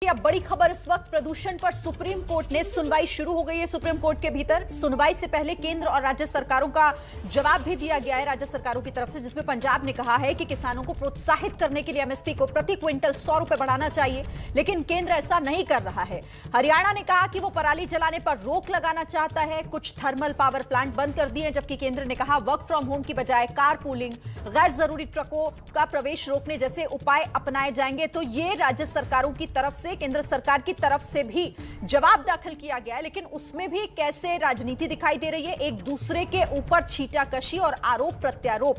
अब बड़ी खबर इस वक्त प्रदूषण पर सुप्रीम कोर्ट ने सुनवाई शुरू हो गई है। सुप्रीम कोर्ट के भीतर सुनवाई से पहले केंद्र और राज्य सरकारों का जवाब भी दिया गया है राज्य सरकारों की तरफ से, जिसमें पंजाब ने कहा है कि किसानों को प्रोत्साहित करने के लिए एमएसपी को प्रति क्विंटल 100 रुपए बढ़ाना चाहिए, लेकिन केंद्र ऐसा नहीं कर रहा है। हरियाणा ने कहा कि वो पराली जलाने पर रोक लगाना चाहता है, कुछ थर्मल पावर प्लांट बंद कर दिए, जबकि केंद्र ने कहा वर्क फ्रॉम होम की बजाय कार पूलिंग, गैर जरूरी ट्रकों का प्रवेश रोकने जैसे उपाय अपनाए जाएंगे। तो ये राज्य सरकारों की तरफ से, केंद्र सरकार की तरफ से भी जवाब दाखिल किया गया है, लेकिन उसमें भी कैसे राजनीति दिखाई दे रही है, एक दूसरे के ऊपर छींटाकशी और आरोप प्रत्यारोप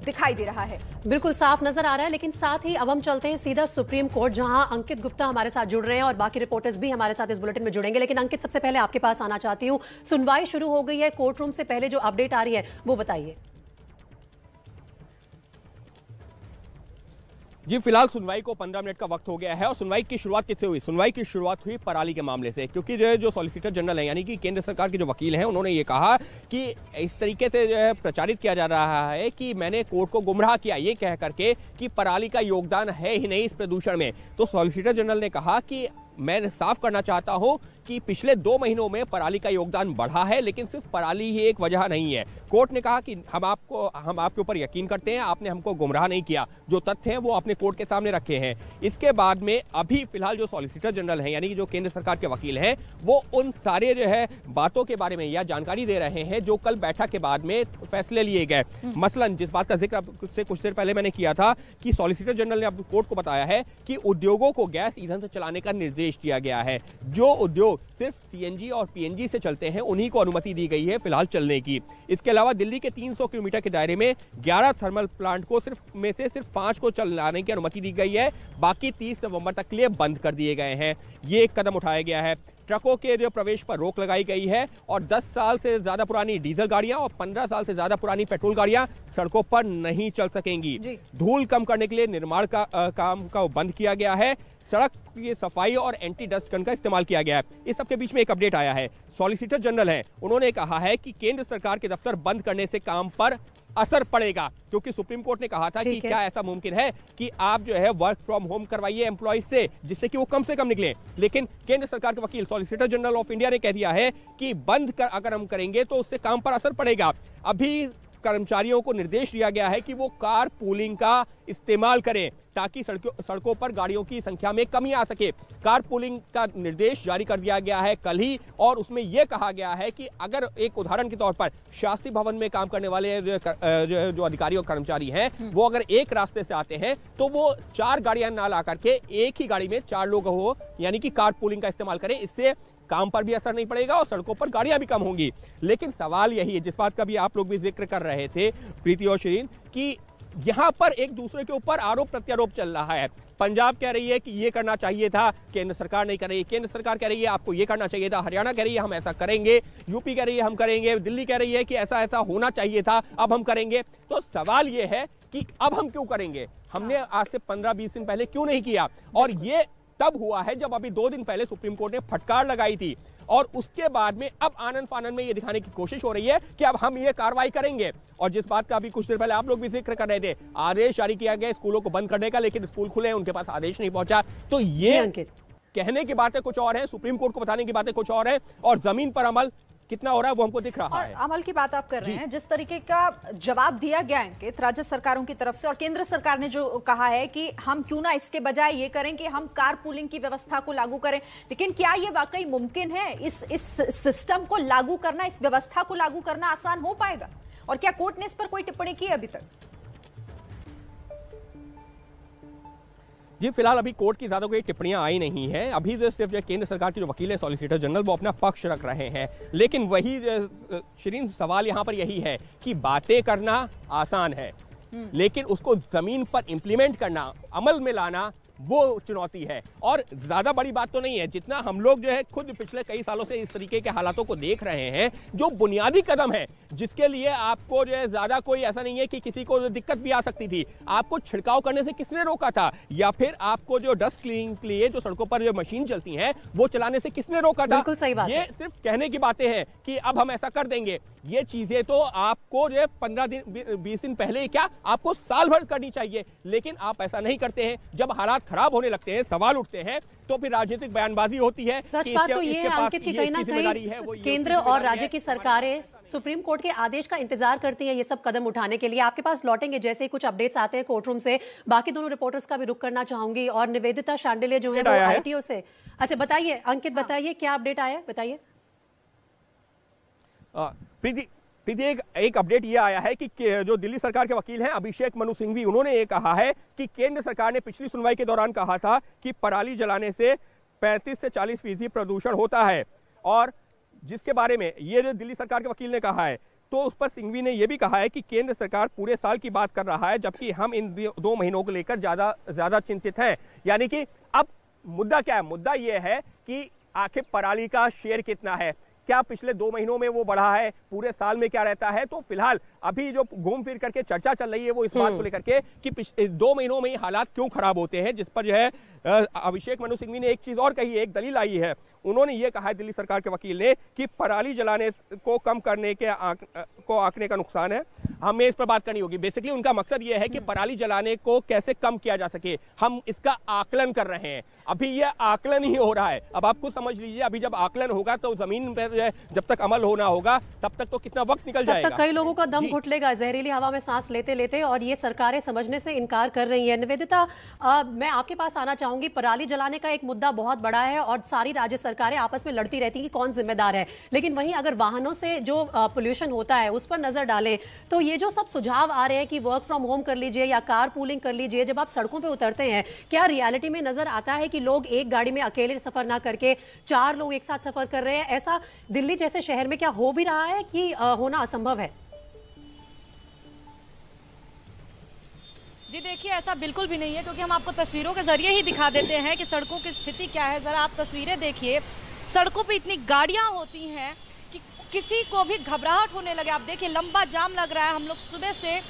दिखाई दे रहा है। बिल्कुल साफ नजर आ रहा है। लेकिन साथ ही अब हम चलते हैं सीधा सुप्रीम कोर्ट, जहां अंकित गुप्ता हमारे साथ जुड़ रहे हैं और बाकी रिपोर्टर्स भी हमारे साथ इस बुलेटिन में जुड़ेंगे। लेकिन अंकित, सबसे पहले आपके पास आना चाहती हूं, सुनवाई शुरू हो गई है, कोर्ट रूम से पहले जो अपडेट आ रही है वो बताइए। जी, फिलहाल सुनवाई को 15 मिनट का वक्त हो गया है और सुनवाई की शुरुआत किससे हुई? सुनवाई की शुरुआत हुई पराली के मामले से, क्योंकि जो सॉलिसिटर जनरल है यानी कि केंद्र सरकार के जो वकील हैं, उन्होंने ये कहा कि इस तरीके से जो है प्रचारित किया जा रहा है कि मैंने कोर्ट को गुमराह किया ये कह करके कि पराली का योगदान है ही नहीं इस प्रदूषण में। तो सॉलिसिटर जनरल ने कहा कि मैं साफ करना चाहता हूं कि पिछले 2 महीनों में पराली का योगदान बढ़ा है, लेकिन सिर्फ पराली ही एक वजह नहीं है। कोर्ट ने कहा कि हम आपके ऊपर यकीन करते हैं, आपने हमको गुमराह नहीं किया, जो तथ्य हैं वो आपने कोर्ट के सामने रखे हैं। इसके बाद में अभी फिलहाल जो सॉलिसिटर जनरल हैं यानी कि जो केंद्र सरकार के वकील हैं, वो उन सारे जो है बातों के बारे में या जानकारी दे रहे हैं जो कल बैठक के बाद में फैसले लिए गए। मसलन जिस बात का जिक्र से कुछ देर पहले मैंने किया था कि सॉलिसिटर जनरल ने अब कोर्ट को बताया है कि उद्योगों को गैस ईंधन से चलाने का निर्देश दिया गया है। जो उद्योग सिर्फ सीएनजी और पीएनजी से चलते हैं उन्हीं को अनुमति दी गई है फिलहाल चलने की। इसके अलावा दिल्ली के 300 किलोमीटर के दायरे में 11 थर्मल प्लांट को सिर्फ 5 को चलाने की अनुमति दी गई है, बाकी 30 नवंबर तक के लिए बंद कर दिए गए हैं। ये एक कदम उठाया गया है। ट्रकों के जो प्रवेश पर रोक लगाई गई है और 10 साल से ज्यादा पुरानी डीजल गाड़ियां और 15 साल से ज्यादा पुरानी पेट्रोल गाड़ियां सड़कों पर नहीं चल सकेंगी। धूल कम करने के लिए निर्माण का काम का बंद किया गया है। सड़क की सफाई और एंटी डस्ट गन का इस्तेमाल किया गया है। इस सबके बीच में एक अपडेट आया है। सॉलिसिटर जनरल हैं, उन्होंने कहा है कि केंद्र सरकार के दफ्तर बंद करने से काम पर असर पड़ेगा, क्योंकि सुप्रीम कोर्ट ने कहा था कि क्या ऐसा मुमकिन है कि आप जो है वर्क फ्रॉम होम करवाइए एम्प्लॉइज से, जिससे कि वो कम से कम निकलें। लेकिन केंद्र सरकार के वकील सॉलिसिटर जनरल ऑफ इंडिया ने कह दिया है कि बंद कर अगर हम करेंगे तो उससे काम पर असर पड़ेगा। अभी कर्मचारियों को निर्देश दिया गया है कि वो कार पूलिंग का इस्तेमाल करें ताकि सड़कों पर गाड़ियों की संख्या में कमी आ सके। कार पूलिंग का निर्देश जारी कर दिया गया है कल ही, और उसमें यह कहा गया है कि अगर एक उदाहरण के तौर पर शास्त्री भवन में काम करने वाले जो अधिकारी और कर्मचारी हैं, वो अगर एक रास्ते से आते हैं तो वो 4 गाड़ियां ना ला करके एक ही गाड़ी में 4 लोग हो, यानी कि कार पूलिंग का इस्तेमाल करें। इससे काम पर भी असर नहीं पड़ेगा और सड़कों पर गाड़ियां भी कम होंगी। लेकिन सवाल यही है, जिस बात का भी आप लोग भी जिक्र कर रहे थे प्रीति और शिरीन, कि यहां पर एक दूसरे के ऊपर आरोप प्रत्यारोप चल रहा है। पंजाब कह रही है कि ये करना चाहिए था, केंद्र सरकार नहीं कर रही है। केंद्र सरकार कह रही है आपको ये करना चाहिए था। हरियाणा कह रही है हम ऐसा करेंगे। यूपी कह रही है हम करेंगे। दिल्ली कह रही है कि ऐसा ऐसा होना चाहिए था, अब हम करेंगे। तो सवाल ये है कि अब हम क्यों करेंगे? हमने आज से 15-20 दिन पहले क्यों नहीं किया? और ये तब हुआ है जब अभी 2 दिन पहले सुप्रीम कोर्ट ने फटकार लगाई थी, और उसके बाद में अब आनन फानन में ये दिखाने की कोशिश हो रही है कि अब हम ये कार्रवाई करेंगे। और जिस बात का अभी कुछ देर पहले आप लोग भी जिक्र कर रहे थे, आदेश जारी किया गया स्कूलों को बंद करने का, लेकिन स्कूल खुले, उनके पास आदेश नहीं पहुंचा। तो ये कहने की बातें कुछ और है, सुप्रीम कोर्ट को बताने की बातें कुछ और है, और जमीन पर अमल कितना हो रहा है वो हमको दिख रहा है। अमल की बात आप कर रहे हैं, जिस तरीके का जवाब दिया गया है राज्य सरकारों की तरफ से, और केंद्र सरकार ने जो कहा है कि हम क्यों ना इसके बजाय ये करें कि हम कार पूलिंग की व्यवस्था को लागू करें, लेकिन क्या ये वाकई मुमकिन है? इस सिस्टम को लागू करना, इस व्यवस्था को लागू करना आसान हो पाएगा? और क्या कोर्ट ने इस पर कोई टिप्पणी की अभी तक? जी, फिलहाल अभी कोर्ट की ज्यादा कोई टिप्पणियां आई नहीं है। अभी जो सिर्फ केंद्र सरकार के जो वकील है सॉलिसिटर जनरल, वो अपना पक्ष रख रहे हैं। लेकिन वही शिरीन, सवाल यहां पर यही है कि बातें करना आसान है, लेकिन उसको जमीन पर इंप्लीमेंट करना, अमल में लाना, वो चुनौती है। और ज्यादा बड़ी बात तो नहीं है, जितना हम लोग जो है खुद पिछले कई सालों से इस तरीके के हालातों को देख रहे हैं, जो बुनियादी कदम है जिसके लिए आपको जो है ज्यादा कोई ऐसा नहीं है कि किसी को दिक्कत भी आ सकती थी। आपको छिड़काव करने से किसने रोका था? या फिर आपको जो डस्ट क्लीनिंग के लिए जो सड़कों पर जो मशीन चलती है वो चलाने से किसने रोका था? बिल्कुल सही बात ये सिर्फ कहने की बातें हैं कि अब हम ऐसा कर देंगे। ये चीजें तो आपको जो 15 दिन 20 दिन पहले क्या आपको साल भर करनी चाहिए, लेकिन आप ऐसा नहीं करते हैं। जब हालात खराब होने लगते हैं, सवाल उठते हैं, तो फिर राजनीतिक बयानबाजी होती है। सच बात तो ये है अंकित की कहीं ना कहीं केंद्र और राज्य की सरकारें सुप्रीम कोर्ट के आदेश का इंतजार करती हैं ये सब कदम उठाने के लिए। आपके पास लौटेंगे जैसे ही कुछ अपडेट्स आते हैं कोर्ट रूम से। बाकी दोनों रिपोर्टर्स का भी रुख करना चाहूंगी और निवेदिता शांडिल्य जो है वो आईटीओ से। अच्छा बताइए अंकित, बताइए क्या अपडेट आया, बताइए। प्रीति एक अपडेट ये आया है कि जो दिल्ली सरकार के वकील हैं अभिषेक मनु सिंघवी, उन्होंने ये कहा है कि केंद्र सरकार ने पिछली सुनवाई के दौरान कहा था कि पराली जलाने से 35 से 40% प्रदूषण होता है, और जिसके बारे में ये जो दिल्ली सरकार के वकील ने कहा है, तो उस पर सिंघवी ने यह भी कहा है कि केंद्र सरकार पूरे साल की बात कर रहा है, जबकि हम इन 2 महीनों को लेकर ज्यादा चिंतित हैं। यानी कि अब मुद्दा क्या है? मुद्दा यह है कि आखिर पराली का शेयर कितना है, क्या पिछले 2 महीनों में वो बढ़ा है, पूरे साल में क्या रहता है। तो फिलहाल अभी जो घूम फिर करके चर्चा चल रही है वो इस बात को लेकर के कि पिछले 2 महीनों में हालात क्यों खराब होते हैं, जिस पर जो है अभिषेक मनु सिंघवी ने एक चीज और कही है, एक दलील आई है। उन्होंने ये कहा है दिल्ली सरकार के वकील ने कि पराली जलाने को कम करने के आंकने का नुकसान है, हमें इस पर बात करनी होगी। बेसिकली उनका मकसद ये है कि पराली जलाने को कैसे कम किया जा सके, हम इसका आकलन कर रहे हैं। अभी ये आकलन ही हो रहा है। अब आप खुद समझ लीजिए, अभी जब आकलन होगा तो जमीन पर जब तक अमल होना होगा तब तक तो कितना वक्त निकल जाएगा। तब तक कई लोगों का दम घुट लेगा जहरीली हवा में सांस लेते लेते, और ये सरकारें समझने से इनकार कर रही है। निवेदिता, मैं आपके पास आना चाहूंगी। पराली जलाने का एक मुद्दा बहुत बड़ा है और सारी राज्य सरकारें आपस में लड़ती रहती हैं कि कौन जिम्मेदार है, लेकिन वहीं अगर वाहनों से जो पोल्यूशन होता है उस पर नजर डालें तो ये जो सब सुझाव आ रहे हैं कि वर्क फ्रॉम होम कर लीजिए या कार पूलिंग कर लीजिए, जब आप सड़कों पे उतरते हैं क्या रियलिटी में नजर आता है कि लोग एक गाड़ी में अकेले सफर ना करके 4 लोग एक साथ सफर कर रहे हैं? ऐसा दिल्ली जैसे शहर में क्या हो भी रहा है कि होना असंभव है? जी देखिए, ऐसा बिल्कुल भी नहीं है, क्योंकि हम आपको तस्वीरों के जरिए ही दिखा देते हैं कि सड़कों की स्थिति क्या है। जरा आप तस्वीरें देखिए, सड़कों पे इतनी गाड़ियां होती हैं कि किसी को भी घबराहट होने लगे। आप देखिए लंबा जाम लग रहा है। हम लोग सुबह से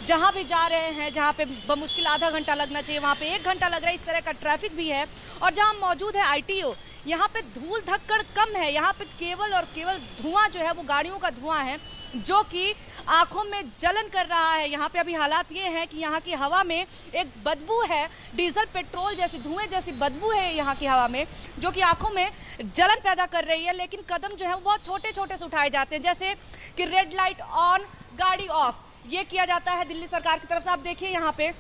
जहां भी जा रहे हैं, जहां पे बमुश्किल आधा घंटा लगना चाहिए वहां पे 1 घंटा लग रहा है। इस तरह का ट्रैफिक भी है। और जहां मौजूद है आईटीओ, यहाँ पे धूल धक्कड़ कम है। यहाँ पे केवल और केवल धुआं जो है वो गाड़ियों का धुआं है, जो कि आंखों में जलन कर रहा है। यहाँ पे अभी हालात ये हैं कि यहाँ की हवा में एक बदबू है, डीजल पेट्रोल जैसी धुएं जैसी बदबू है यहाँ की हवा में, जो कि आंखों में जलन पैदा कर रही है। लेकिन कदम जो है वो बहुत छोटे छोटे से उठाए जाते हैं, जैसे कि रेड लाइट ऑन गाड़ी ऑफ, ये किया जाता है दिल्ली सरकार की तरफ से। आप देखिए यहाँ पे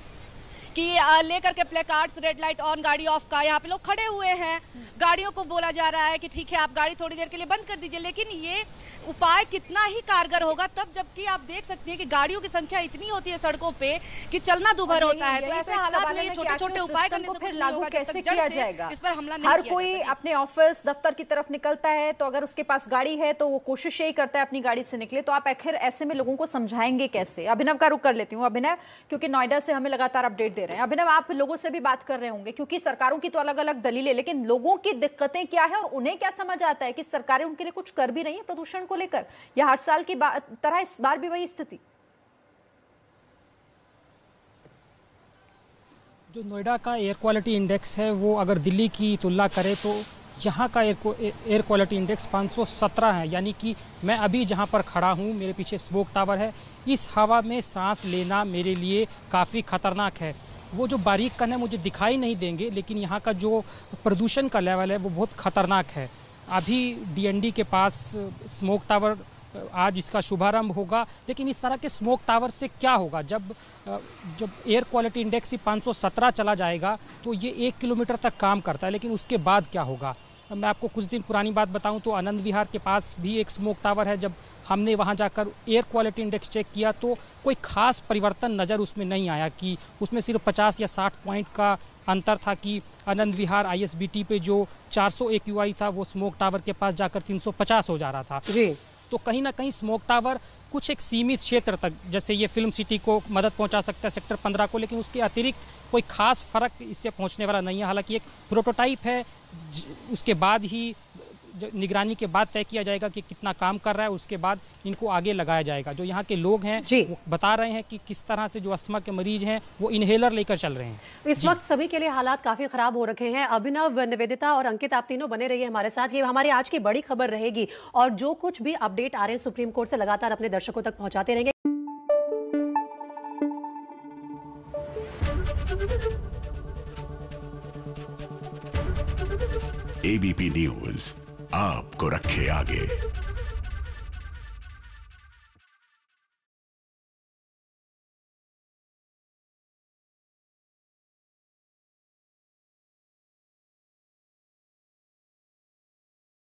कि लेकर के play cards red light on गाड़ी ऑफ का, यहाँ पे लोग खड़े हुए हैं। गाड़ियों को बोला जा रहा है कि ठीक है आप गाड़ी थोड़ी देर के लिए बंद कर दीजिए। लेकिन ये उपाय कितना ही कारगर होगा तब जबकि आप देख सकते हैं कि गाड़ियों की संख्या इतनी होती है सड़कों पे कि चलना दूभर होता है। तो ऐसे हालात में छोटे छोटे उपाय करने से कुछ लागू कैसे किया जाएगा, इस पर हमला नहीं। हर कोई अपने ऑफिस दफ्तर की तरफ निकलता है, तो अगर उसके पास गाड़ी है तो वो कोशिश यही करता है अपनी गाड़ी से निकले। तो आप आखिर ऐसे में लोगों को समझाएंगे कैसे? अभिनव का रुख कर लेती हूँ। अभिनव, क्योंकि नोएडा से हमें लगातार अपडेट दे रहे हैं। अभिनव, आप लोगों से भी बात कर रहे होंगे, क्योंकि सरकारों की तो अलग अलग दलीलें, लेकिन लोगों की दिक्कतें क्या है और उन्हें क्या समझ आता है कि सरकारें उनके लिए कुछ कर भी रही है प्रदूषण को लेकर, या हर साल की तरह इस बार भी वही स्थिति? जो नोएडा का एयर क्वालिटी इंडेक्स है वो अगर दिल्ली की तुलना करें तो यहाँ का एयर क्वालिटी इंडेक्स 517 है। यानी कि मैं अभी जहाँ पर खड़ा हूँ, मेरे पीछे स्मोक टावर है, इस हवा में सांस लेना मेरे लिए काफ़ी खतरनाक है। वो जो बारीक कण है मुझे दिखाई नहीं देंगे, लेकिन यहाँ का जो प्रदूषण का लेवल है वो बहुत खतरनाक है। अभी डीएनडी के पास स्मोक टावर आज इसका शुभारंभ होगा, लेकिन इस तरह के स्मोक टावर से क्या होगा? जब एयर क्वालिटी इंडेक्स ही 517 चला जाएगा तो ये 1 किलोमीटर तक काम करता है, लेकिन उसके बाद क्या होगा? मैं आपको कुछ दिन पुरानी बात बताऊं तो आनंद विहार के पास भी एक स्मोक टावर है। जब हमने वहां जाकर एयर क्वालिटी इंडेक्स चेक किया तो कोई खास परिवर्तन नज़र उसमें नहीं आया, कि उसमें सिर्फ 50 या 60 पॉइंट का अंतर था कि आनंद विहार ISBT पे जो 400 AQI था वो स्मोक टावर के पास जाकर 350 हो जा रहा था जी। तो कहीं ना कहीं स्मोक टावर कुछ एक सीमित क्षेत्र तक, जैसे ये फिल्म सिटी को मदद पहुंचा सकता है, सेक्टर 15 को, लेकिन उसके अतिरिक्त कोई खास फर्क इससे पहुंचने वाला नहीं है। हालांकि एक प्रोटोटाइप है, उसके बाद ही निगरानी के बाद तय किया जाएगा कि कितना काम कर रहा है, उसके बाद इनको आगे लगाया जाएगा। जो यहाँ के लोग हैं वो बता रहे हैं कि किस तरह से जो अस्थमा के मरीज हैं वो इनहेलर लेकर चल रहे हैं। इस वक्त सभी के लिए हालात काफी खराब हो रखे हैं। अभिनव, निवेदिता और अंकित, आप तीनों बने रहिए हमारे साथ। ये हमारी आज की बड़ी खबर रहेगी और जो कुछ भी अपडेट आ रहे हैं सुप्रीम कोर्ट से लगातार अपने दर्शकों तक पहुंचाते रहेंगे। एबीपी न्यूज आपको रखे आगे।